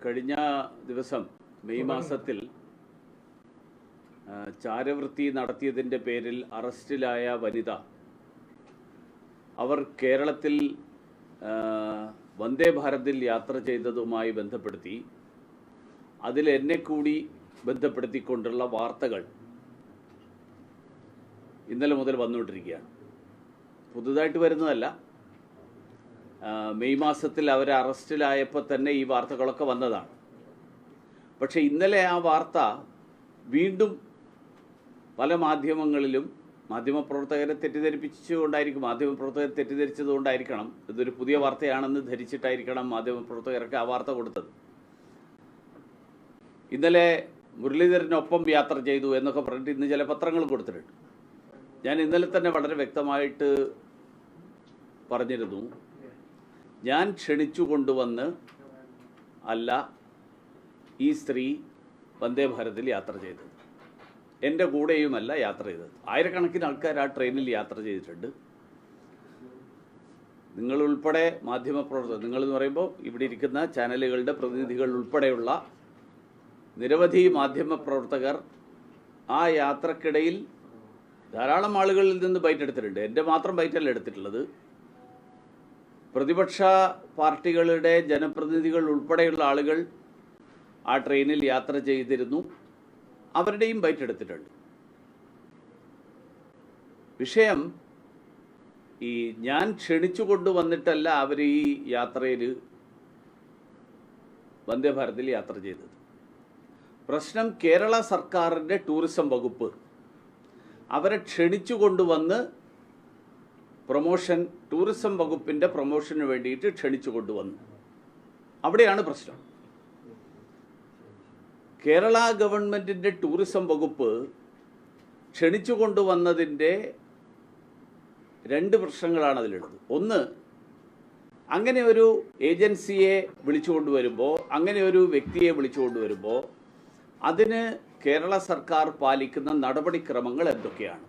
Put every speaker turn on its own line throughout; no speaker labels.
കഴിഞ്ഞ ദിവസം മെയ് മാസത്തിൽ ചാരവൃത്തി നടത്തിയതിൻ്റെ പേരിൽ അറസ്റ്റിലായ വനിത അവർ കേരളത്തിൽ വന്ദേ ഭാരതിൽ യാത്ര ചെയ്തതുമായി ബന്ധപ്പെടുത്തി അതിൽ എന്നെ കൂടി ബന്ധപ്പെടുത്തിക്കൊണ്ടുള്ള വാർത്തകൾ ഇന്നലെ മുതൽ വന്നുകൊണ്ടിരിക്കുകയാണ്. പുതുതായിട്ട് വരുന്നതല്ല. മെയ് മാസത്തിൽ അവർ അറസ്റ്റിലായപ്പോൾ തന്നെ ഈ വാർത്തകളൊക്കെ വന്നതാണ്. പക്ഷേ ഇന്നലെ ആ വാർത്ത വീണ്ടും പല മാധ്യമങ്ങളിലും മാധ്യമപ്രവർത്തകരെ തെറ്റിദ്ധരിച്ചതുകൊണ്ടായിരിക്കണം ഇതൊരു പുതിയ വാർത്തയാണെന്ന് ധരിച്ചിട്ടായിരിക്കണം മാധ്യമപ്രവർത്തകരൊക്കെ ആ വാർത്ത കൊടുത്തത്. ഇന്നലെ മുരളീധരനൊപ്പം യാത്ര ചെയ്തു എന്നൊക്കെ പറഞ്ഞിട്ട് ഇന്ന് ചില പത്രങ്ങൾ കൊടുത്തിട്ടുണ്ട്. ഞാൻ ഇന്നലെ തന്നെ വളരെ വ്യക്തമായിട്ട് പറഞ്ഞിരുന്നു, ഞാൻ ക്ഷണിച്ചു കൊണ്ടുവന്ന് അല്ല ഈ സ്ത്രീ വന്ദേ ഭാരതിൽ യാത്ര ചെയ്തത്, എൻ്റെ കൂടെയുമല്ല യാത്ര ചെയ്തത്. ആയിരക്കണക്കിന് ആൾക്കാർ ആ ട്രെയിനിൽ യാത്ര ചെയ്തിട്ടുണ്ട്. നിങ്ങളുൾപ്പെടെ മാധ്യമപ്രവർത്തകർ, നിങ്ങളെന്ന് പറയുമ്പോൾ ഇവിടെ ഇരിക്കുന്ന ചാനലുകളുടെ പ്രതിനിധികൾ ഉൾപ്പെടെയുള്ള നിരവധി മാധ്യമപ്രവർത്തകർ ആ യാത്രക്കിടയിൽ ധാരാളം ആളുകളിൽ നിന്ന് ബൈറ്റ് എടുത്തിട്ടുണ്ട്. എൻ്റെ മാത്രം ബൈറ്റല്ല എടുത്തിട്ടുള്ളത്. പ്രതിപക്ഷ പാർട്ടികളുടെ ജനപ്രതിനിധികൾ ഉൾപ്പെടെയുള്ള ആളുകൾ ആ ട്രെയിനിൽ യാത്ര ചെയ്തിരുന്നു. അവരുടെയും ബൈറ്റ് എടുത്തിട്ടുണ്ട്. വിഷയം ഈ ഞാൻ ക്ഷണിച്ചു കൊണ്ടുവന്നിട്ടല്ല അവർ ഈ യാത്രയിൽ വന്ദേ ഭാരതിൽ യാത്ര ചെയ്തത്. പ്രശ്നം കേരള സർക്കാരിൻ്റെ ടൂറിസം വകുപ്പ് അവരെ ക്ഷണിച്ചു കൊണ്ടുവന്ന് ടൂറിസം വകുപ്പിൻ്റെ പ്രൊമോഷന് വേണ്ടിയിട്ട് ക്ഷണിച്ചു കൊണ്ടുവന്നു. അവിടെയാണ് പ്രശ്നം. കേരള ഗവൺമെൻറ്റിൻ്റെ ടൂറിസം വകുപ്പ് ക്ഷണിച്ചു കൊണ്ടുവന്നതിൻ്റെ രണ്ട് പ്രശ്നങ്ങളാണ് അതിലുള്ളത്. ഒന്ന്, അങ്ങനെ ഒരു ഏജൻസിയെ വിളിച്ചു കൊണ്ടുവരുമ്പോൾ, അങ്ങനെ ഒരു വ്യക്തിയെ വിളിച്ചു കൊണ്ടുവരുമ്പോൾ അതിന് കേരള സർക്കാർ പാലിക്കുന്ന നടപടിക്രമങ്ങൾ എന്തൊക്കെയാണ്?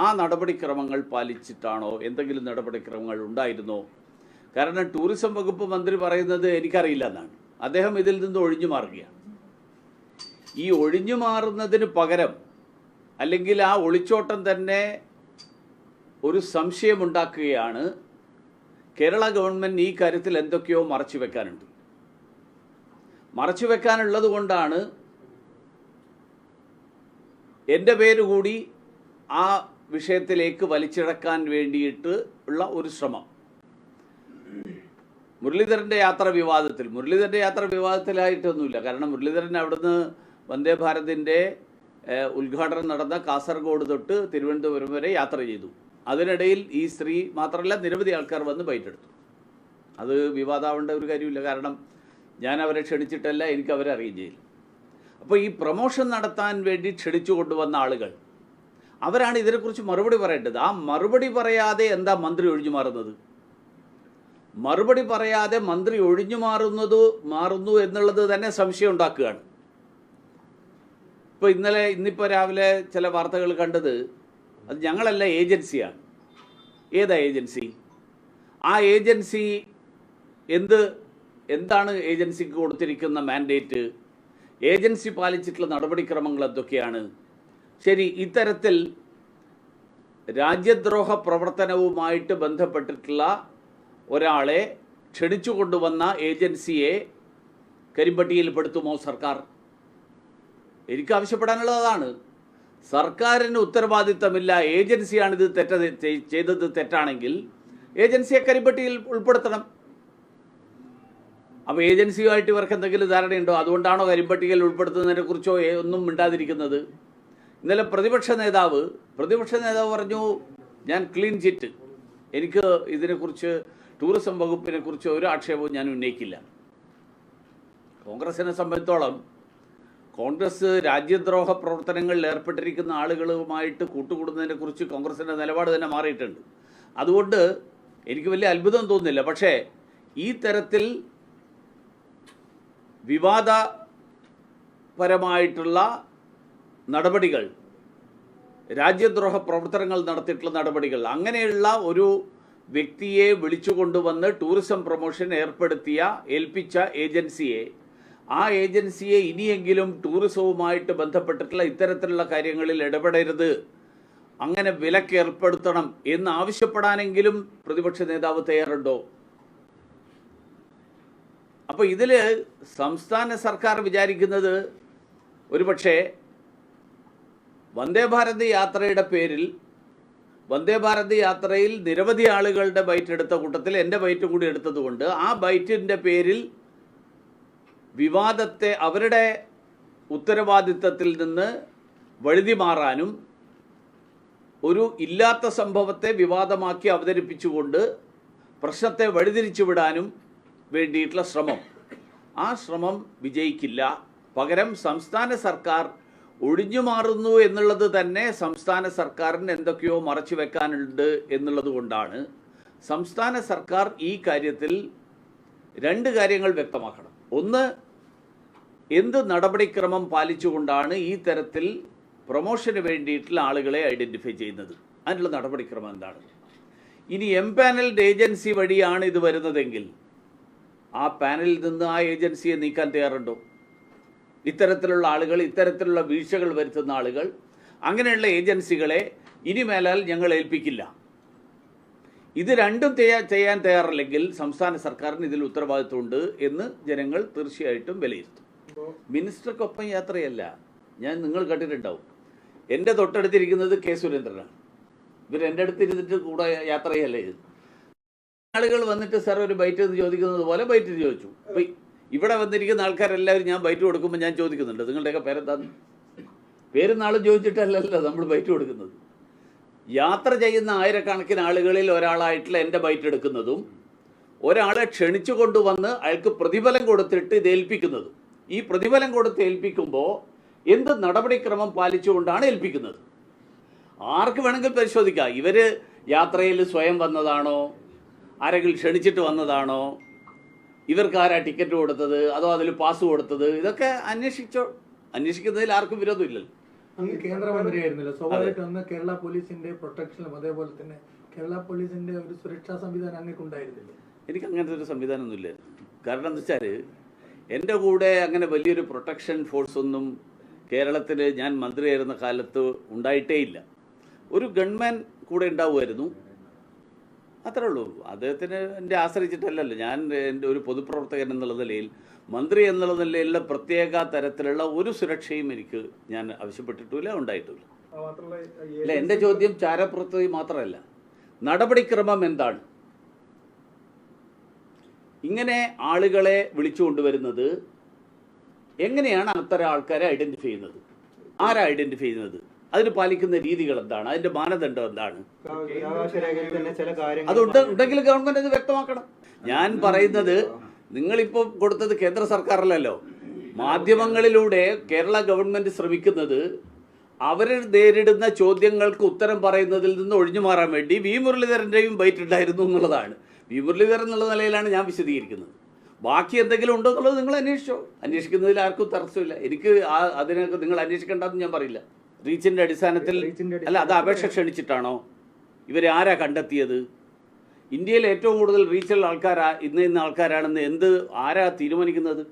ആ നടപടിക്രമങ്ങൾ പാലിച്ചിട്ടാണോ? എന്തെങ്കിലും നടപടിക്രമങ്ങൾ ഉണ്ടായിരുന്നോ? കാരണം ടൂറിസം വകുപ്പ് മന്ത്രി പറയുന്നത് എനിക്കറിയില്ല എന്നാണ്. അദ്ദേഹം ഇതിൽ നിന്ന് ഒഴിഞ്ഞു മാറുകയാണ്. ഈ ഒഴിഞ്ഞു മാറുന്നതിന് പകരം, അല്ലെങ്കിൽ ആ ഒളിച്ചോട്ടം തന്നെ ഒരു സംശയമുണ്ടാക്കുകയാണ്. കേരള ഗവൺമെൻറ് ഈ കാര്യത്തിൽ എന്തൊക്കെയോ മറച്ചു വെക്കാനുണ്ട്. മറച്ചു വെക്കാനുള്ളത് കൊണ്ടാണ് എൻ്റെ പേര് കൂടി ആ വിഷയത്തിലേക്ക് വലിച്ചിഴക്കാൻ വേണ്ടിയിട്ട് ഉള്ള ഒരു ശ്രമം. മുരളീധരൻ്റെ യാത്ര വിവാദത്തിലായിട്ടൊന്നുമില്ല. കാരണം മുരളീധരൻ അവിടുന്ന് വന്ദേ ഭാരതിൻ്റെ ഉദ്ഘാടനം നടന്ന കാസർഗോഡ് തൊട്ട് തിരുവനന്തപുരം വരെ യാത്ര ചെയ്തു. അതിനിടയിൽ ഈ സ്ത്രീ മാത്രമല്ല നിരവധി ആൾക്കാർ വന്ന് ബൈറ്റെടുത്തു. അത് വിവാദമാവേണ്ട ഒരു കാര്യമില്ല. കാരണം ഞാൻ അവരെ ക്ഷണിച്ചിട്ടല്ല, എനിക്ക് അവരെ അറിയുകയും ചെയ്യില്ല. അപ്പോൾ ഈ പ്രൊമോഷൻ നടത്താൻ വേണ്ടി ക്ഷണിച്ചു കൊണ്ടുവന്ന ആളുകൾ അവരാണ് ഇതിനെക്കുറിച്ച് മറുപടി പറയേണ്ടത്. ആ മറുപടി പറയാതെ എന്താ മന്ത്രി ഒഴിഞ്ഞു മാറുന്നത്? മറുപടി പറയാതെ മന്ത്രി ഒഴിഞ്ഞു മാറുന്നു എന്നുള്ളത് തന്നെ സംശയം ഉണ്ടാക്കുകയാണ്. ഇപ്പോൾ ഇന്നിപ്പോൾ രാവിലെ ചില വാർത്തകൾ കണ്ടത്, അത് ഞങ്ങളല്ല, ഏജൻസിയാണ്. ഏതാ ഏജൻസി? ആ ഏജൻസി എന്താണ് ഏജൻസിക്ക് കൊടുത്തിരിക്കുന്ന മാൻഡേറ്റ്? ഏജൻസി പാലിച്ചിട്ടുള്ള നടപടിക്രമങ്ങൾ എന്തൊക്കെയാണ്? ശരി, ഇത്തരത്തിൽ രാജ്യദ്രോഹ പ്രവർത്തനവുമായിട്ട് ബന്ധപ്പെട്ടിട്ടുള്ള ഒരാളെ ക്ഷണിച്ചു കൊണ്ടുവന്ന ഏജൻസിയെ കരിമ്പട്ടികയിൽപ്പെടുത്തുമോ സർക്കാർ? എനിക്ക് ആവശ്യപ്പെടാനുള്ളതാണ്. സർക്കാരിന് ഉത്തരവാദിത്തമില്ല, ഏജൻസിയാണിത് ചെയ്തത് തെറ്റാണെങ്കിൽ ഏജൻസിയെ കരിമ്പട്ടിയിൽ ഉൾപ്പെടുത്തണം. അപ്പോൾ ഏജൻസിയുമായിട്ട് ഇവർക്ക് എന്തെങ്കിലും ധാരണയുണ്ടോ? അതുകൊണ്ടാണോ കരിമ്പട്ടികയിൽ ഉൾപ്പെടുത്തുന്നതിനെ കുറിച്ചോ ഒന്നും മിണ്ടാതിരിക്കുന്നത്? ഇന്നലെ പ്രതിപക്ഷ നേതാവ് പറഞ്ഞു, ഞാൻ ക്ലീൻ ചിറ്റ്, എനിക്ക് ഇതിനെക്കുറിച്ച് ടൂറിസം വകുപ്പിനെ കുറിച്ച് ഒരു ആക്ഷേപവും ഞാൻ ഉന്നയിക്കില്ല. കോൺഗ്രസിനെ സംബന്ധിച്ചോളം കോൺഗ്രസ് രാജ്യദ്രോഹ പ്രവർത്തനങ്ങളിൽ ഏർപ്പെട്ടിരിക്കുന്ന ആളുകളുമായിട്ട് കൂട്ടുകൂടുന്നതിനെക്കുറിച്ച് കോൺഗ്രസിൻ്റെ നിലപാട് തന്നെ മാറിയിട്ടുണ്ട്. അതുകൊണ്ട് എനിക്ക് വലിയ അത്ഭുതം തോന്നുന്നില്ല. പക്ഷേ ഈ തരത്തിൽ വിവാദപരമായിട്ടുള്ള നടപടികൾ, രാജ്യദ്രോഹ പ്രവർത്തനങ്ങൾ നടത്തിയിട്ടുള്ള നടപടികൾ, അങ്ങനെയുള്ള ഒരു വ്യക്തിയെ വിളിച്ചു കൊണ്ടുവന്ന് ടൂറിസം പ്രൊമോഷൻ ഏൽപ്പിച്ച ഏജൻസിയെ ആ ഏജൻസിയെ ഇനിയെങ്കിലും ടൂറിസവുമായിട്ട് ബന്ധപ്പെട്ടിട്ടുള്ള ഇത്തരത്തിലുള്ള കാര്യങ്ങളിൽ ഇടപെടരുത്, അങ്ങനെ വിലക്കേർപ്പെടുത്തണം എന്ന് ആവശ്യപ്പെടാനെങ്കിലും പ്രതിപക്ഷ നേതാവ് തയ്യാറുണ്ടോ? അപ്പോൾ ഇതിൽ സംസ്ഥാന സർക്കാർ വിചാരിക്കുന്നത് ഒരുപക്ഷെ വന്ദേ ഭാരത് യാത്രയുടെ പേരിൽ, വന്ദേ ഭാരത് യാത്രയിൽ നിരവധി ആളുകളുടെ ബൈറ്റ് എടുത്ത കൂട്ടത്തിൽ എൻ്റെ ബൈറ്റും കൂടി എടുത്തതുകൊണ്ട് ആ ബൈറ്റിൻ്റെ പേരിൽ വിവാദത്തെ അവരുടെ ഉത്തരവാദിത്തത്തിൽ നിന്ന് വഴുതി മാറാനും ഒരു ഇല്ലാത്ത സംഭവത്തെ വിവാദമാക്കി അവതരിപ്പിച്ചുകൊണ്ട് പ്രശ്നത്തെ വഴിതിരിച്ചു വിടാനും വേണ്ടിയിട്ടുള്ള ശ്രമം, ആ ശ്രമം വിജയിക്കില്ല. പകരം സംസ്ഥാന സർക്കാർ ഒഴിഞ്ഞു മാറുന്നു എന്നുള്ളത് തന്നെ സംസ്ഥാന സർക്കാരിന് എന്തൊക്കെയോ മറച്ചു വെക്കാനുണ്ട് എന്നുള്ളത് കൊണ്ടാണ് സംസ്ഥാന സർക്കാർ ഈ കാര്യത്തിൽ രണ്ട് കാര്യങ്ങൾ വ്യക്തമാക്കണം. ഒന്ന്, എന്ത് നടപടിക്രമം പാലിച്ചുകൊണ്ടാണ് ഈ തരത്തിൽ പ്രൊമോഷന് വേണ്ടിയിട്ടുള്ള ആളുകളെ ഐഡൻറ്റിഫൈ ചെയ്യുന്നത്, അതിനുള്ള നടപടിക്രമം എന്താണ്. ഇനി എംപാനൽഡ് ഏജൻസി വഴിയാണ് ഇത് വരുന്നതെങ്കിൽ ആ പാനലിൽ നിന്ന് ആ ഏജൻസിയെ നീക്കാൻ തയ്യാറുണ്ടോ? ഇത്തരത്തിലുള്ള ആളുകൾ, ഇത്തരത്തിലുള്ള വീഴ്ചകൾ വരുത്തുന്ന ആളുകൾ, അങ്ങനെയുള്ള ഏജൻസികളെ ഇനി മേലാൽ ഞങ്ങൾ ഏൽപ്പിക്കില്ല. ഇത് രണ്ടും ചെയ്യാൻ തയ്യാറല്ലെങ്കിൽ സംസ്ഥാന സർക്കാരിന് ഇതിൽ ഉത്തരവാദിത്വമുണ്ട് എന്ന് ജനങ്ങൾ തീർച്ചയായിട്ടും വിലയിരുത്തും. മിനിസ്റ്റർക്കൊപ്പം യാത്രയല്ല, നിങ്ങൾ കേട്ടിട്ടുണ്ടാവും, എൻ്റെ തൊട്ടടുത്തിരിക്കുന്നത് കെ സുരേന്ദ്രനാണ്. എൻ്റെ അടുത്തിരുന്നിട്ട് കൂടെ യാത്ര ചെയ്യല്ലേ ഇത്. ആളുകൾ വന്നിട്ട് സാർ ഒരു ബൈറ്റ് എന്ന് ചോദിക്കുന്നത് പോലെ ബൈറ്റ് ചോദിച്ചു. അപ്പം ഇവിടെ വന്നിരിക്കുന്ന ആൾക്കാരെല്ലാവരും ഞാൻ ബൈറ്റ് കൊടുക്കുമ്പോൾ ഞാൻ ചോദിക്കുന്നുണ്ട്, നിങ്ങളുടെയൊക്കെ പേരെന്താന്ന്? പേരും നാളും ചോദിച്ചിട്ടല്ലല്ലോ നമ്മൾ ബൈറ്റ് കൊടുക്കുന്നത്. യാത്ര ചെയ്യുന്ന ആയിരക്കണക്കിന് ആളുകളിൽ ഒരാളായിട്ടുള്ള എൻ്റെ ബൈറ്റ് എടുക്കുന്നതും ഒരാളെ ക്ഷണിച്ചു കൊണ്ടുവന്ന് അയാൾക്ക് പ്രതിഫലം കൊടുത്തിട്ട് ഇത് ഏൽപ്പിക്കുന്നതും, ഈ പ്രതിഫലം കൊടുത്ത് ഏൽപ്പിക്കുമ്പോൾ എന്ത് നടപടിക്രമം പാലിച്ചുകൊണ്ടാണ് ഏൽപ്പിക്കുന്നത്? ആർക്ക് വേണമെങ്കിൽ പരിശോധിക്കാം. ഇവർ യാത്രയിൽ സ്വയം വന്നതാണോ, ആരെങ്കിലും ക്ഷണിച്ചിട്ട് വന്നതാണോ, ഇവർക്ക് ആരാ ടിക്കറ്റ് കൊടുത്തത്, അതോ അതിൽ പാസ് കൊടുത്തത്, ഇതൊക്കെ അന്വേഷിക്കുന്നതിൽ ആർക്കും വിരോധമില്ലല്ലോ.
അങ്ങ് കേന്ദ്രമന്ത്രിയായിരുന്നല്ലോ, സ്വാഭാവികമായിട്ടും അന്ന് കേരള പോലീസിന്റെ പ്രൊട്ടക്ഷനും അതേപോലെ തന്നെ കേരള പോലീസിന്റെ ഒരു സുരക്ഷാ സംവിധാനം അങ്ങേക്ക് ഉണ്ടായിരുന്നില്ല.
എനിക്ക് അങ്ങനത്തെ ഒരു സംവിധാനമൊന്നുമില്ല. കാരണം എന്താ വെച്ചാൽ എൻ്റെ കൂടെ അങ്ങനെ വലിയൊരു പ്രൊട്ടക്ഷൻ ഫോഴ്സൊന്നും കേരളത്തിൽ ഞാൻ മന്ത്രിയായിരുന്ന കാലത്ത് ഉണ്ടായിട്ടേ ഇല്ല. ഒരു ഗൺമാൻ കൂടെ ഉണ്ടാവുമായിരുന്നു, അത്രേ ഉള്ളൂ. അദ്ദേഹത്തിന് എൻ്റെ ആശ്രയിച്ചിട്ടല്ലല്ലോ. ഞാൻ എൻ്റെ ഒരു പൊതുപ്രവർത്തകൻ എന്നുള്ള നിലയിൽ, മന്ത്രി എന്നുള്ള നിലയിലുള്ള പ്രത്യേക തരത്തിലുള്ള ഒരു സുരക്ഷയും എനിക്ക് ഞാൻ ആവശ്യപ്പെട്ടിട്ടില്ല, ഉണ്ടായിട്ടില്ല. അല്ല, എൻ്റെ ചോദ്യം ചാരപ്പുറത്ത് മാത്രമല്ല, നടപടിക്രമം എന്താണ്? ഇങ്ങനെ ആളുകളെ വിളിച്ചു കൊണ്ടുവരുന്നത് എങ്ങനെയാണ് അത്തരം ആൾക്കാരെ ഐഡൻറ്റിഫൈ ചെയ്യുന്നത്? ആരാ ഐഡൻറ്റിഫൈ ചെയ്യുന്നത്? അതിന് പാലിക്കുന്ന രീതികൾ എന്താണ്? അതിൻ്റെ മാനദണ്ഡം എന്താണ്? അതുണ്ടെങ്കിൽ ഗവൺമെൻറ് അത് വ്യക്തമാക്കണം. ഞാൻ പറയുന്നത്, നിങ്ങളിപ്പോൾ കൊടുത്തത് കേന്ദ്ര സർക്കാരിലല്ലോ. മാധ്യമങ്ങളിലൂടെ കേരള ഗവൺമെൻറ് ശ്രമിക്കുന്നത് അവർ നേരിടുന്ന ചോദ്യങ്ങൾക്ക് ഉത്തരം പറയുന്നതിൽ നിന്ന് ഒഴിഞ്ഞു മാറാൻ വേണ്ടി വി മുരളീധരൻ്റെയും ബൈറ്റ് ഉണ്ടായിരുന്നു എന്നുള്ളതാണ്. വി മുരളീധരൻ എന്നുള്ള നിലയിലാണ് ഞാൻ വിശദീകരിക്കുന്നത്. ബാക്കി എന്തെങ്കിലും ഉണ്ടോ എന്നുള്ളത് നിങ്ങൾ അന്വേഷിച്ചോ. അന്വേഷിക്കുന്നതിൽ ആർക്കും തടസ്സമില്ല. എനിക്ക് അതിനൊക്കെ നിങ്ങൾ അന്വേഷിക്കേണ്ടതെന്ന് ഞാൻ പറയില്ല. റീച്ചിൻ്റെ അടിസ്ഥാനത്തിൽ അല്ല, അത് അപേക്ഷ ക്ഷണിച്ചിട്ടാണോ? ഇവരെ ആരാ കണ്ടെത്തിയത്? ഇന്ത്യയിൽ ഏറ്റവും കൂടുതൽ റീച്ചുള്ള ആൾക്കാരാ ഇന്ന ആൾക്കാരാണെന്ന് ആരാ തീരുമാനിക്കുന്നത്?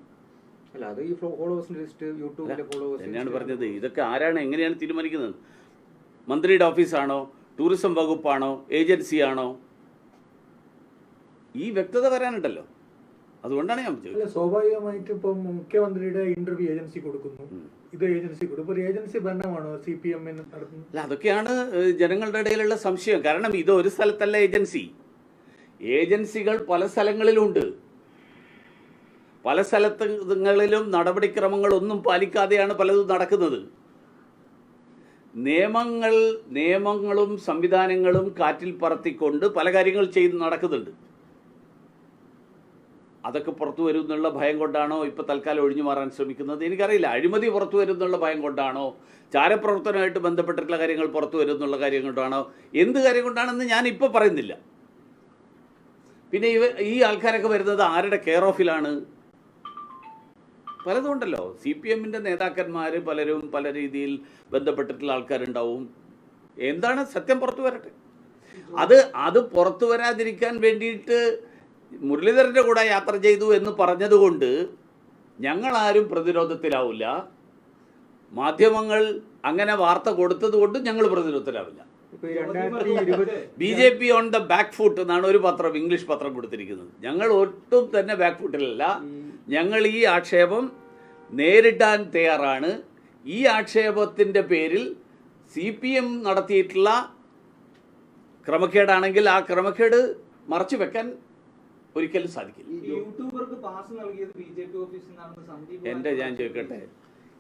തന്നെയാണ് പറഞ്ഞത്. ഇതൊക്കെ ആരാണ്, എങ്ങനെയാണ് തീരുമാനിക്കുന്നത്? മന്ത്രിയുടെ ഓഫീസാണോ, ടൂറിസം വകുപ്പാണോ, ഏജൻസിയാണോ? ഈ വ്യക്തത വരാനുണ്ടല്ലോ. അതുകൊണ്ടാണ് ഞാൻ ചോദിച്ചത്.
സ്വാഭാവികമായിട്ട് ഇപ്പം മുഖ്യമന്ത്രിയുടെ ഇന്റർവ്യൂ ഏജൻസി കൊടുക്കുന്നു, ഇത് ഏജൻസി കൊടുക്കും. ഒരു ഏജൻസി ഭരണമാണോ CPM നടത്തുന്നത്?
അല്ല, അതൊക്കെയാണ് ജനങ്ങളുടെ ഇടയിലുള്ള സംശയം. കാരണം ഇത് ഒരു സ്ഥലത്തല്ല ഏജൻസികൾ പല സ്ഥലങ്ങളിലുണ്ട്. പല സ്ഥലങ്ങളിലും നടപടിക്രമങ്ങളൊന്നും പാലിക്കാതെയാണ് പലതും നടക്കുന്നത്. നിയമങ്ങളും സംവിധാനങ്ങളും കാറ്റിൽ പറത്തിക്കൊണ്ട് പല കാര്യങ്ങൾ നടക്കുന്നുണ്ട്. അതൊക്കെ പുറത്തു വരും എന്നുള്ള ഭയം കൊണ്ടാണോ ഇപ്പോൾ തൽക്കാലം ഒഴിഞ്ഞു മാറാൻ ശ്രമിക്കുന്നത്? എനിക്കറിയില്ല. അഴിമതി പുറത്തു വരും എന്നുള്ള ഭയം കൊണ്ടാണോ, ചാരപ്രവർത്തനമായിട്ട് ബന്ധപ്പെട്ടിട്ടുള്ള കാര്യങ്ങൾ പുറത്തു വരും എന്നുള്ള കാര്യം കൊണ്ടാണോ, എന്ത് കാര്യം കൊണ്ടാണെന്ന് ഞാനിപ്പോൾ പറയുന്നില്ല. പിന്നെ ഈ ആൾക്കാരൊക്കെ വരുന്നത് ആരുടെ കെയർ ഓഫിലാണ്? പലതുണ്ടല്ലോ. CPM-ൻ്റെ നേതാക്കന്മാർ പലരും പല രീതിയിൽ ബന്ധപ്പെട്ടിട്ടുള്ള ആൾക്കാരുണ്ടാവും. എന്താണ് സത്യം പുറത്തു വരട്ടെ. അത് പുറത്തു വരാതിരിക്കാൻ വേണ്ടിയിട്ട് മുരളീധരൻ്റെ കൂടെ യാത്ര ചെയ്തു എന്ന് പറഞ്ഞതുകൊണ്ട് ഞങ്ങളാരും പ്രതിരോധത്തിലാവില്ല. മാധ്യമങ്ങൾ അങ്ങനെ വാർത്ത കൊടുത്തത് കൊണ്ട് ഞങ്ങൾ പ്രതിരോധത്തിലാവില്ല. BJP on the back foot എന്നാണ് ഒരു പത്രം, ഇംഗ്ലീഷ് പത്രം കൊടുത്തിരിക്കുന്നത്. ഞങ്ങൾ ഒട്ടും തന്നെ ബാക്ക് ഫുട്ടിലല്ല. ഞങ്ങൾ ഈ ആക്ഷേപം നേരിടാൻ തയ്യാറാണ്. ഈ ആക്ഷേപത്തിൻ്റെ പേരിൽ CPM നടത്തിയിട്ടുള്ള ക്രമക്കേടാണെങ്കിൽ ആ ക്രമക്കേട് മറച്ചു വെക്കാൻ ഒരിക്കലും സാധിക്കില്ല. എൻ്റെ ഞാൻ ചോദിക്കട്ടെ,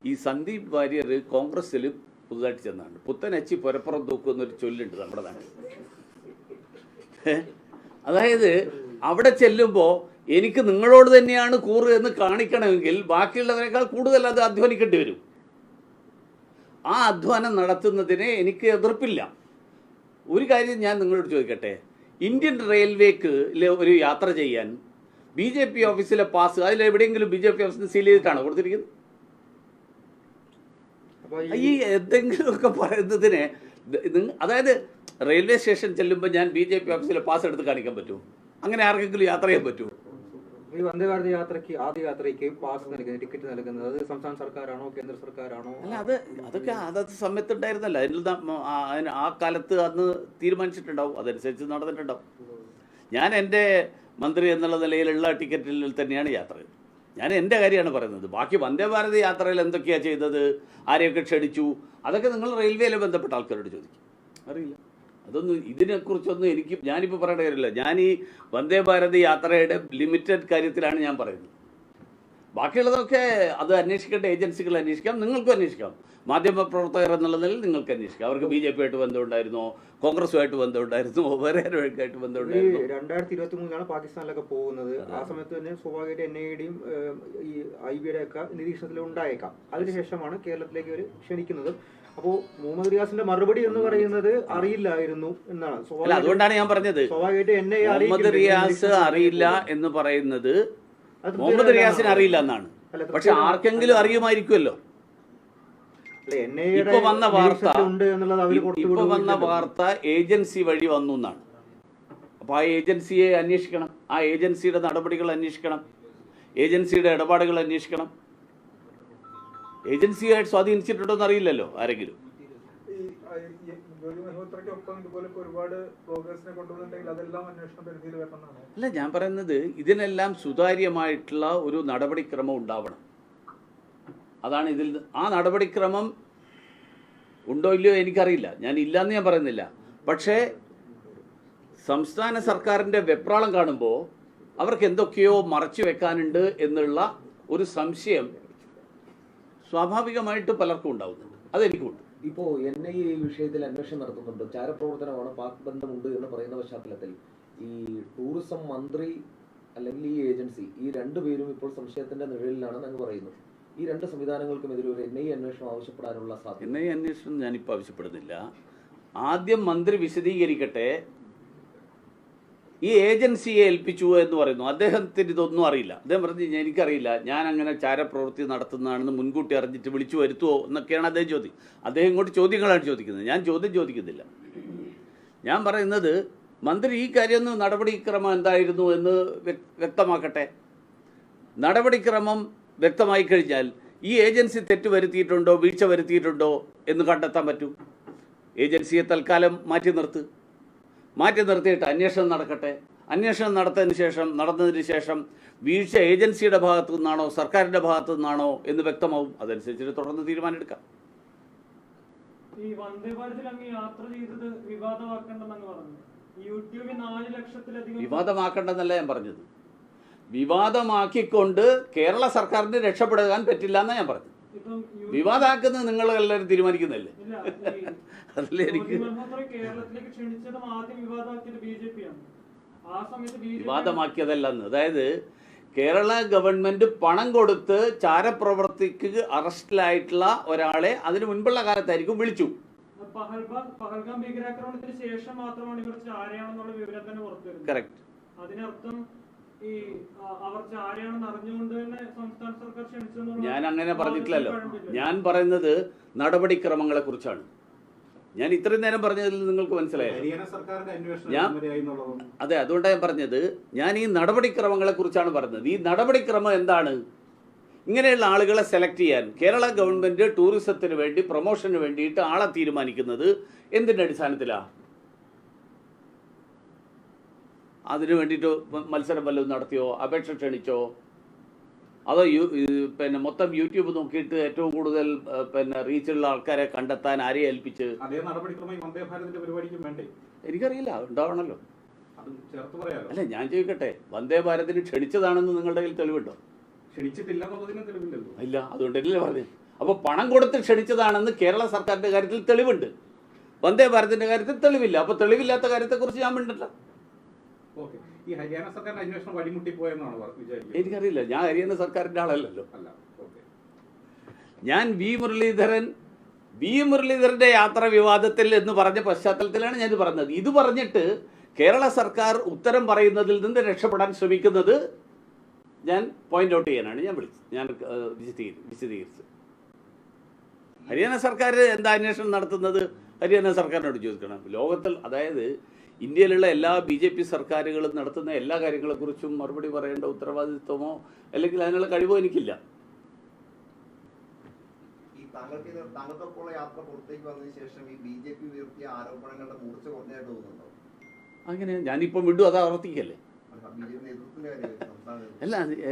ഈ സന്ദീപ് വാര്യർ കോൺഗ്രസ്സിൽ പുതുതായിട്ട് ചെന്നാണ്. പുത്തനച്ചി പുരപ്പുറം തൂക്കുന്നൊരു ചൊല്ലുണ്ട് നമ്മുടെ നാട്ടിൽ. അതായത് അവിടെ ചെല്ലുമ്പോൾ എനിക്ക് നിങ്ങളോട് തന്നെയാണ് കൂറ് എന്ന് കാണിക്കണമെങ്കിൽ ബാക്കിയുള്ളവരെക്കാൾ കൂടുതൽ അത് അധ്വാനിക്കേണ്ടി വരും. ആ അധ്വാനം നടത്തുന്നതിന് എനിക്ക് എതിർപ്പില്ല. ഒരു കാര്യം ഞാൻ നിങ്ങളോട് ചോദിക്കട്ടെ, ഇന്ത്യൻ റെയിൽവേക്ക് ഒരു യാത്ര ചെയ്യാൻ BJP ഓഫീസിലെ പാസ് അതിലെവിടെയെങ്കിലും BJP ഓഫീസിന് സീൽ ചെയ്തിട്ടാണ് കൊടുത്തിരിക്കുന്നത്? ഈ എന്തെങ്കിലുമൊക്കെ പറയുന്നതിന് അതായത് റെയിൽവേ സ്റ്റേഷൻ ചെല്ലുമ്പോൾ ഞാൻ BJP ഓഫീസിലെ പാസ് എടുത്ത് കാണിക്കാൻ പറ്റുമോ? അങ്ങനെ ആർക്കെങ്കിലും യാത്ര ചെയ്യാൻ പറ്റുമോ?
ഈ വന്ദേ ഭാരത് യാത്രയ്ക്ക് ആദ്യ യാത്രയ്ക്ക് പാസ് നൽകുന്നത്, ടിക്കറ്റ് നൽകുന്നത് അത് സംസ്ഥാന സർക്കാരാണോ കേന്ദ്ര സർക്കാരാണോ?
അല്ല, അതൊക്കെ അതത് സമയത്തുണ്ടായിരുന്നല്ലോ. അതിൽ ആ കാലത്ത് അന്ന് തീരുമാനിച്ചിട്ടുണ്ടാവും, അതനുസരിച്ച് നടന്നിട്ടുണ്ടാവും. ഞാൻ എൻ്റെ മന്ത്രി എന്നുള്ള നിലയിലുള്ള ടിക്കറ്റിൽ തന്നെയാണ് യാത്ര. ഞാൻ എൻ്റെ കാര്യമാണ് പറയുന്നത്. ബാക്കി വന്ദേ ഭാരത് യാത്രയിൽ എന്തൊക്കെയാണ് ചെയ്തത്, ആരെയൊക്കെ ക്ഷണിച്ചു, അതൊക്കെ നിങ്ങൾ റെയിൽവേയിൽ ബന്ധപ്പെട്ട ആൾക്കാരോട് ചോദിക്കും. അറിയില്ല. അതൊന്നും ഇതിനെക്കുറിച്ചൊന്നും ഞാനിപ്പോൾ പറയേണ്ട കാര്യമില്ല. ഞാൻ ഈ വന്ദേ ഭാരത് യാത്രയുടെ ലിമിറ്റഡ് കാര്യത്തിലാണ് ഞാൻ പറയുന്നത്. ബാക്കിയുള്ളതൊക്കെ അത് അന്വേഷിക്കേണ്ട ഏജൻസികൾ അന്വേഷിക്കാം, നിങ്ങൾക്കും അന്വേഷിക്കാം. മാധ്യമപ്രവർത്തകർ എന്നുള്ള നിലയിൽ നിങ്ങൾക്ക് അന്വേഷിക്കാം. അവർക്ക് BJP ആയിട്ട് ബന്ധമുണ്ടായിരുന്നോ, കോൺഗ്രസുമായിട്ട് ബന്ധമുണ്ടായിരുന്നോ, വേറെ ആരുമായിട്ട് ബന്ധമുണ്ടായിരുന്നോ?
2023 പാകിസ്ഥാനിലൊക്കെ പോകുന്നത്. ആ സമയത്ത് തന്നെ സ്വാഭാവികമായിട്ട് NIA-യുടെയും ഈ IB-യുടെ ഒക്കെ നിരീക്ഷണത്തിൽ ഉണ്ടായേക്കാം. അതിനുശേഷമാണ് കേരളത്തിലേക്ക് അവർ ക്ഷണിക്കുന്നത്. അപ്പോ മുഹമ്മദ് റിയാസിന്റെ മറുപടി എന്ന് പറയുന്നത് അറിയില്ലായിരുന്നു എന്നാണ്.
അതുകൊണ്ടാണ് ഞാൻ പറഞ്ഞത് മുഹമ്മദ് റിയാസ് അറിയില്ല എന്ന് പറയുന്നത്. മുഹമ്മദ് റിയാസിന് അറിയില്ല എന്നാണ്. പക്ഷെ ആർക്കെങ്കിലും അറിയുമായിരിക്കുമല്ലോ. ഇപ്പൊ വന്ന വാർത്ത ഏജൻസി വഴി വന്നു എന്നാണ്. അപ്പൊ ആ ഏജൻസിയെ അന്വേഷിക്കണം, ആ ഏജൻസിയുടെ നടപടികൾ അന്വേഷിക്കണം, ഏജൻസിയുടെ ഇടപാടുകൾ അന്വേഷിക്കണം. ഏജൻസിയായിട്ട് സ്വാധീനിച്ചിട്ടുണ്ടോ എന്ന് അറിയില്ലല്ലോ ആരെങ്കിലും. അല്ല, ഞാൻ പറയുന്നത് ഇതിനെല്ലാം സുതാര്യമായിട്ടുള്ള ഒരു നടപടിക്രമം ഉണ്ടാവണം. അതാണ് ഇതിൽ. ആ നടപടിക്രമം ഉണ്ടോ ഇല്ലയോ എനിക്കറിയില്ല, ഞാൻ ഇല്ലയെന്ന് ഞാൻ പറയുന്നില്ല. പക്ഷേ സംസ്ഥാന സർക്കാരിൻ്റെ വെപ്രാളം കാണുമ്പോൾ അവർക്ക് എന്തൊക്കെയോ മറച്ചു വെക്കാനുണ്ട് എന്നുള്ള ഒരു സംശയം സ്വാഭാവികമായിട്ട് പലർക്കും ഉണ്ടാവുന്നുണ്ട്. അതെനിക്കുണ്ട്.
ഇപ്പോൾ NIA ഈ വിഷയത്തിൽ അന്വേഷണം നടത്തുന്നുണ്ട്. ചാരപ്രവർത്തനമാണ്, പാക് ബന്ധമുണ്ട് എന്ന് പറയുന്ന പശ്ചാത്തലത്തിൽ ഈ ടൂറിസം മന്ത്രി അല്ലെങ്കിൽ ഈ ഏജൻസി, ഈ രണ്ടുപേരും ഇപ്പോൾ സംശയത്തിന്റെ നിഴലിലാണെന്ന് അങ്ങ് പറയുന്നു. ഈ രണ്ട് സംവിധാനങ്ങൾക്കുമെതിരെ ഒരു NIA അന്വേഷണം ആവശ്യപ്പെടാനുള്ള സാധ്യത?
NIA അന്വേഷണം ഞാനിപ്പോൾ ആവശ്യപ്പെടുന്നില്ല. ആദ്യം മന്ത്രി വിശദീകരിക്കട്ടെ. ഈ ഏജൻസിയെ ഏൽപ്പിച്ചു എന്ന് പറയുന്നു. അദ്ദേഹത്തിന് ഇതൊന്നും അറിയില്ല. അദ്ദേഹം പറഞ്ഞു എനിക്കറിയില്ല, ഞാൻ അങ്ങനെ ചാരപ്രവൃത്തി നടത്തുന്നതാണെന്ന് മുൻകൂട്ടി അറിഞ്ഞിട്ട് വിളിച്ചു വരുത്തുമോ എന്നൊക്കെയാണ് അദ്ദേഹം ചോദ്യം. അദ്ദേഹം ഇങ്ങോട്ട് ചോദ്യങ്ങളാണ് ചോദിക്കുന്നത്. ഞാൻ ചോദ്യം ചോദിക്കുന്നില്ല. ഞാൻ പറയുന്നത് മന്ത്രി ഈ കാര്യമൊന്ന് നടപടിക്രമം എന്തായിരുന്നു എന്ന് വ്യക്തമാക്കട്ടെ. നടപടിക്രമം വ്യക്തമായി കഴിഞ്ഞാൽ ഈ ഏജൻസി തെറ്റ് വരുത്തിയിട്ടുണ്ടോ, വീഴ്ച വരുത്തിയിട്ടുണ്ടോ എന്ന് കണ്ടെത്താൻ പറ്റും. ഏജൻസിയെ തൽക്കാലം മാറ്റി നിർത്തിയിട്ട് അന്വേഷണം നടക്കട്ടെ. അന്വേഷണം നടന്നതിന് ശേഷം വീഴ്ച ഏജൻസിയുടെ ഭാഗത്തു നിന്നാണോ സർക്കാരിൻ്റെ ഭാഗത്തു നിന്നാണോ എന്ന് വ്യക്തമാവും. അതനുസരിച്ചിട്ട് തുടർന്ന് തീരുമാനമെടുക്കാം.
ഈ വന്ദേ ഭാരതിൽ അങ്ങ് യാത്ര ചെയ്തത് വിവാദമാക്കേണ്ടെന്നാണ് പറഞ്ഞത്. യൂട്യൂബിൽ 4 ലക്ഷത്തിലധികം
വിവാദമാക്കേണ്ടെന്നല്ല ഞാൻ പറഞ്ഞത്. വിവാദമാക്കിക്കൊണ്ട് കേരള സർക്കാരിന് രക്ഷപ്പെടാൻ പറ്റില്ല എന്നാണ് ഞാൻ പറഞ്ഞത്. വിവാദമാക്കുന്നത് നിങ്ങൾ എല്ലാവരും തീരുമാനിക്കുന്നല്ലേ. അതല്ലേ എനിക്ക് വിവാദമാക്കിയതല്ലെന്ന്. അതായത് കേരള ഗവൺമെന്റ് പണം കൊടുത്ത് ചാരപ്രവർത്തിക്ക് അറസ്റ്റിലായിട്ടുള്ള ഒരാളെ അതിന് മുൻപുള്ള കാലത്തായിരിക്കും വിളിച്ചു.
പഹൽഗാം ഭീകരാക്രമണത്തിന് ശേഷം മാത്രമാണ് ഇവർ ചാരയാണെന്നുള്ള വിവരം തന്നെ പുറത്തു വരുന്നത്.
കറക്റ്റ്.
അതിനർത്ഥം ഈ അവർ ചാരയാണെന്ന് അറിഞ്ഞുകൊണ്ട് തന്നെ സംസ്ഥാന സർക്കാർ ക്ഷണിച്ചു.
ഞാൻ അങ്ങനെ പറഞ്ഞിട്ടില്ലല്ലോ. ഞാൻ പറയുന്നത് നടപടിക്രമങ്ങളെ കുറിച്ചാണ്. ഞാൻ ഇത്രയും നേരം പറഞ്ഞതിൽ നിങ്ങൾക്ക് മനസ്സിലായില്ലേ? അതെ, അതുകൊണ്ടാണ് ഞാൻ പറഞ്ഞത്. ഞാൻ ഈ നടപടിക്രമങ്ങളെ കുറിച്ചാണ് പറഞ്ഞത്. ഈ നടപടിക്രമം എന്താണ്? ഇങ്ങനെയുള്ള ആളുകളെ സെലക്ട് ചെയ്യാൻ കേരള ഗവൺമെൻറ് ടൂറിസത്തിന് വേണ്ടി പ്രൊമോഷന് വേണ്ടിയിട്ട് ആളെ തീരുമാനിക്കുന്നത് എന്തിൻ്റെ അടിസ്ഥാനത്തിലാണ്? അതിന് വേണ്ടിയിട്ട് മത്സരം വല്ലതും നടത്തിയോ, അപേക്ഷ ക്ഷണിച്ചോ, അതോ പിന്നെ മൊത്തം യൂട്യൂബ് നോക്കിയിട്ട് ഏറ്റവും കൂടുതൽ പിന്നെ റീച്ചുള്ള ആൾക്കാരെ കണ്ടെത്താൻ ആരെ ഏൽപ്പിച്ച്?
അതേ നടപടിക്രമം വന്ദേ ഭാരതിന്റെ പരിപാടിക്കും വേണ്ടേ?
എനിക്കറിയില്ല, ഉണ്ടാവണമല്ലോ.
അത് ചേർത്ത് പറയാലോ.
അല്ല, ഞാൻ ചോദിക്കട്ടെ, വന്ദേ ഭാരതിന് ക്ഷണിച്ചതാണെന്ന് നിങ്ങളുടെ കയ്യിൽ തെളിവുണ്ടോ?
ക്ഷണിച്ചിട്ടില്ല എന്നുള്ളതിന് തെളിവില്ലല്ലോ.
ഇല്ല, അതുകൊണ്ടല്ലേ പറഞ്ഞു. അപ്പോൾ പണം കൊടുത്ത് ക്ഷണിച്ചതാണെന്ന് കേരള സർക്കാരിൻ്റെ കാര്യത്തിൽ തെളിവുണ്ട്, വന്ദേ ഭാരതിൻ്റെ കാര്യത്തിൽ തെളിവില്ല. അപ്പോൾ തെളിവില്ലാത്ത കാര്യത്തെക്കുറിച്ച് ഞാൻ മിണ്ടല്ല.
ഓക്കെ, ഈ ഹരിയാന സർക്കാരിന്റെ അന്വേഷണം വഴിമുട്ടിപ്പോയെന്നാണ് വിചാരിക്കുന്നത്?
എനിക്കറിയില്ല, ഞാൻ ഹരിയാന സർക്കാരിൻ്റെ ആളല്ലല്ലോ.
അല്ല, ഓക്കെ.
ഞാൻ വി മുരളീധരൻ്റെ യാത്ര വിവാദത്തിൽ എന്ന് പറഞ്ഞ പശ്ചാത്തലത്തിലാണ് ഞാൻ പറഞ്ഞത്. ഇത് പറഞ്ഞിട്ട് കേരള സർക്കാർ ഉത്തരം പറയുന്നതിൽ നിന്ന് രക്ഷപ്പെടാൻ ശ്രമിക്കുന്നത് ഞാൻ പോയിന്റ് ഔട്ട് ചെയ്യാനാണ് ഞാൻ വിശദീകരിച്ചത്. ഹരിയാന സർക്കാർ എന്താ അന്വേഷണം നടത്തുന്നത് ഹരിയാന സർക്കാരിനോട് ചോദിക്കണം. ലോകത്തിൽ, അതായത് ഇന്ത്യയിലുള്ള എല്ലാ BJP സർക്കാരുകളും നടത്തുന്ന എല്ലാ കാര്യങ്ങളെക്കുറിച്ചും മറുപടി പറയേണ്ട ഉത്തരവാദിത്വമോ അല്ലെങ്കിൽ അതിനുള്ള കഴിവോ എനിക്കില്ല.
താങ്കൾക്കൊപ്പമുള്ള യാത്ര പുറത്തേക്ക് വന്നതിന് ശേഷം ഈ BJP ഉയർത്തിയ ആരോപണങ്ങളുടെ മൂർച്ച കുറഞ്ഞായിട്ട് തോന്നുന്നുണ്ടോ?
അങ്ങനെ ഞാനിപ്പം വീണ്ടും അത് ആവർത്തിക്കല്ലേ?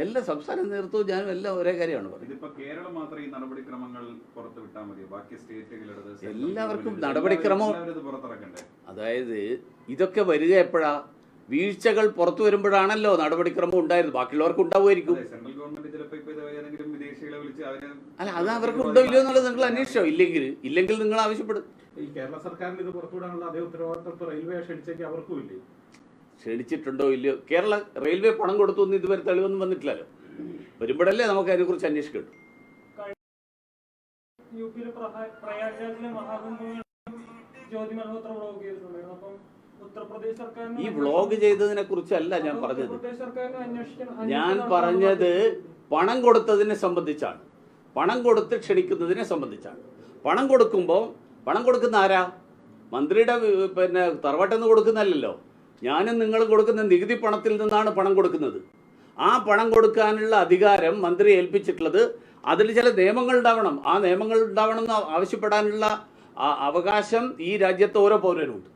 എല്ലാ സംസ്ഥാന നേതൃത്വവും ഞാനും എല്ലാം ഒരേ കാര്യമാണ് പറയുന്നത്.
ഇതിപ്പോ കേരളം മാത്രം ഈ നടപടിക്രമങ്ങൾ പുറത്തു വിട്ടാൽ മതി, ബാക്കി സ്റ്റേറ്റുകളുടെ
എല്ലാവർക്കും നടപടിക്രമം
പുറത്തിറക്കണ്ടേ?
അതായത് ഇതൊക്കെ വരിക എപ്പോഴാ? വീഴ്ചകൾ പുറത്തു വരുമ്പോഴാണല്ലോ നടപടിക്രമം ഉണ്ടായത്. ബാക്കിയുള്ളവർക്ക് ഉണ്ടാവുമായിരിക്കും.
സെൻട്രൽ ഗവൺമെന്റ് ചിലപ്പോൾ ഇപ്പൊ ഏതെങ്കിലും വിദേശികളെ വിളിച്ച് അവരെ
അല്ല, അത് അവർക്ക് ഉണ്ടോ ഇല്ലയോ എന്നുള്ളത് നിങ്ങൾ അന്വേഷിച്ചോ? ഇല്ലെങ്കിൽ നിങ്ങൾ ആവശ്യപ്പെടും.
ഈ കേരള സർക്കാരിന് ഇത് പുറത്തുവിടാനുള്ള അതേ ഉത്തരവാദിത്വം റെയിൽവേ ക്ഷണിച്ചേക്ക് അവർക്കും ഇല്ലേ?
ക്ഷണിച്ചിട്ടുണ്ടോ ഇല്ലയോ? കേരള റെയിൽവേ പണം കൊടുത്തു എന്ന് ഇതുവരെ തെളിവൊന്നും വന്നിട്ടില്ലല്ലോ. വരുമ്പോഴല്ലേ നമുക്ക് അതിനെക്കുറിച്ച് അന്വേഷിക്കട്ടു.
യുപിയിലെ പ്രയാഗ്രാജിലെ മഹാകുംഭമേള ജ്യോതി മൽഹോത്ര വ്ലോഗ് ചെയ്തിട്ടുണ്ടായിരുന്നു. അപ്പം ഉത്തർപ്രദേശ് സർക്കാരിന്
ഈ വ്ലോഗ് ചെയ്തതിനെ കുറിച്ചല്ല ഞാൻ പറഞ്ഞത്.
ഉത്തർപ്രദേശ് സർക്കാരിനെ
ഞാൻ പറഞ്ഞത് പണം കൊടുത്തതിനെ സംബന്ധിച്ചാണ്, പണം കൊടുത്ത് ക്ഷണിക്കുന്നതിനെ സംബന്ധിച്ചാണ്. പണം കൊടുക്കുമ്പോൾ പണം കൊടുക്കുന്ന ആരാ? മന്ത്രിയുടെ പിന്നെ തറവാട്ടിൽ നിന്ന് കൊടുക്കുന്നതല്ലല്ലോ. ഞാനും നിങ്ങൾ കൊടുക്കുന്ന നികുതി പണത്തിൽ നിന്നാണ് പണം കൊടുക്കുന്നത്. ആ പണം കൊടുക്കാനുള്ള അധികാരം മന്ത്രി ഏൽപ്പിച്ചിട്ടുള്ളത്, അതിൽ ചില നിയമങ്ങൾ ഉണ്ടാവണം. ആ നിയമങ്ങൾ ഉണ്ടാവണം എന്ന് ആവശ്യപ്പെടാനുള്ള അവകാശം ഈ രാജ്യത്തെ ഓരോ പൗരനുണ്ട്.